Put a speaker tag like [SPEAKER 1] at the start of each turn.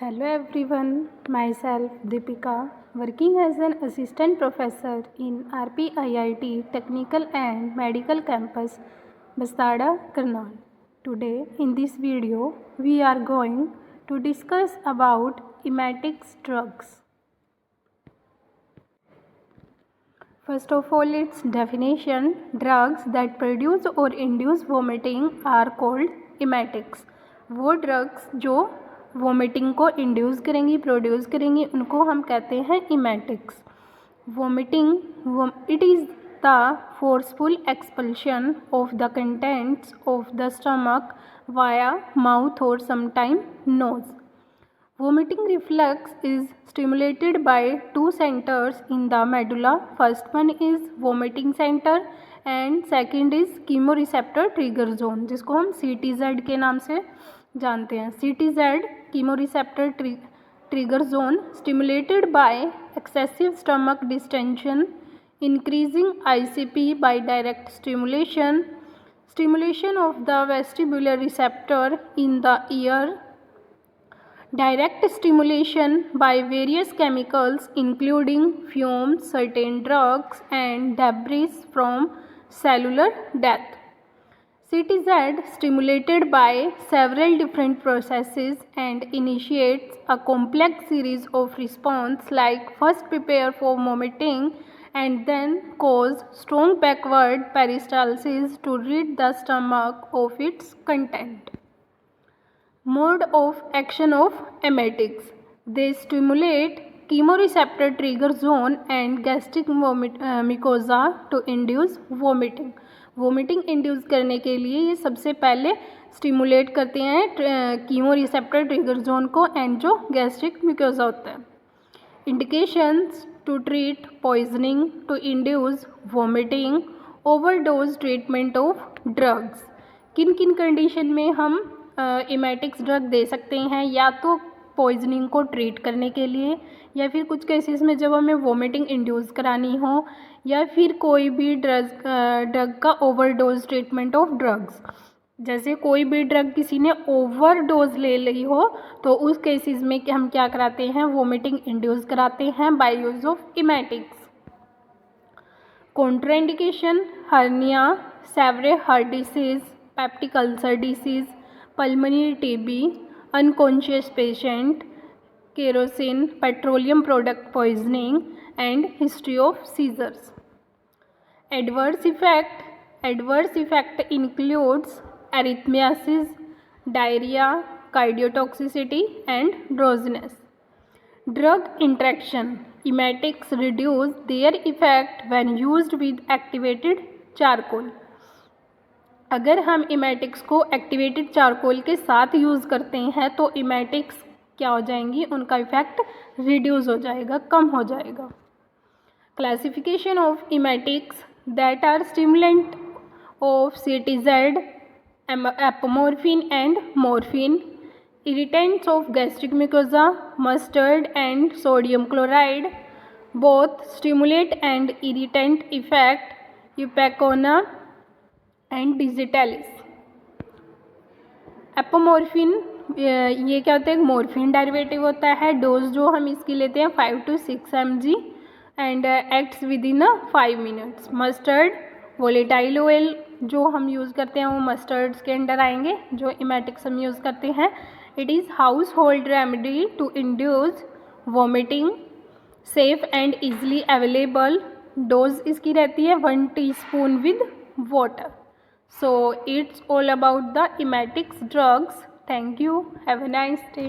[SPEAKER 1] Hello everyone, myself Deepika, working as an assistant professor in RPIIT Technical and Medical Campus, Bastada, Karnal. Today in this video, we are going to discuss about emetics drugs. First of all, its definition: drugs that produce or induce vomiting are called emetics. वो drugs जो vomiting को induce करेंगी, produce करेंगी, उनको हम कहते हैं emetics. Vomiting it is the forceful expulsion of the contents of the stomach via mouth और sometime nose. Vomiting reflex is stimulated by two centers in the medulla. First one is vomiting center and second is chemoreceptor trigger zone, जिसको हम CTZ के नाम से जानते हैं. CTZ chemoreceptor trigger zone stimulated by excessive stomach distension, increasing ICP by direct stimulation of the vestibular receptor in the ear. Direct stimulation by various chemicals including fumes, certain drugs and debris from cellular death. CTZ stimulated by several different processes and initiates a complex series of response, like first prepare for vomiting and then cause strong backward peristalsis to rid the stomach of its content. Mode of action of emetics: they stimulate chemoreceptor trigger zone and gastric mucosa to induce vomiting. Vomiting induce करने के लिए ये सबसे पहले stimulate करते हैं chemoreceptor trigger zone को and जो गैस्ट्रिक म्यूकोसा होता है. Indications to treat poisoning, to induce vomiting, overdose treatment of drugs. किन किन कंडीशन में हम इमेटिक्स ड्रग दे सकते हैं? या तो पॉइजनिंग को ट्रीट करने के लिए, या फिर कुछ केसेस में जब हमें वोमिटिंग इंड्यूस करानी हो, या फिर कोई भी ड्रग का ओवरडोज ट्रीटमेंट ऑफ ड्रग्स. जैसे कोई भी ड्रग किसी ने ओवरडोज ले ली हो तो उस केसेस में हम क्या कराते हैं? वोमिटिंग इंड्यूस कराते हैं by use of emetics. Contraindication: hernia, severe heart disease, peptic ulcer disease, pulmonary TB, unconscious patient, kerosene, petroleum product poisoning and history of seizures. Adverse effect includes arrhythmias, diarrhea, cardiotoxicity and drowsiness. Drug interaction: emetics reduce their effect when used with activated charcoal. अगर हम emetics को activated charcoal के साथ use करते हैं तो emetics क्या हो जाएंगी? उनका इफेक्ट रिड्यूस हो जाएगा, कम हो जाएगा. Classification of emetics: that are stimulant of CTZ, apomorphine and morphine, irritants of gastric mucosa, mustard and sodium chloride, both stimulate and irritant effect, ipecacuanha and digitalis. Apomorphine ये क्या होता है? एक मॉर्फिन डेरिवेटिव होता है. डोज जो हम इसकी लेते हैं 5 to 6 mg and acts with in 5 minutes. Mustard volatile oil जो हम यूज़ करते हैं वो मस्टर्ड्स के अंडर आएंगे जो इमेटिक्स हम यूज़ करते हैं. It is household remedy to induce vomiting, safe and easily available. Dose इसकी रहती है 1 teaspoon with water. So it's all about the emetics drugs. Thank you. Have a nice day.